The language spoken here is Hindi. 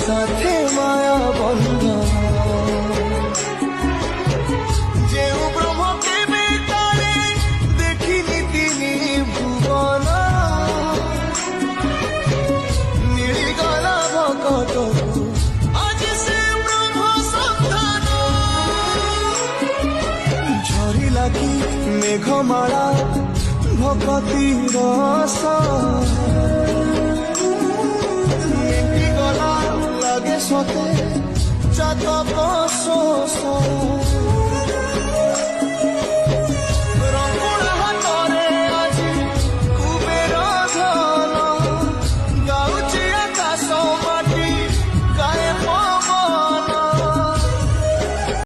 साथे माया बंधन जे ब्रह्म के बेतारे देखिनी तिनी भुवन मिलिगला भकतकु आज से ब्रह्म सन्तान झरिला कि मेघमाला भक्ति रस मेटी गला लगे सते जातक शोष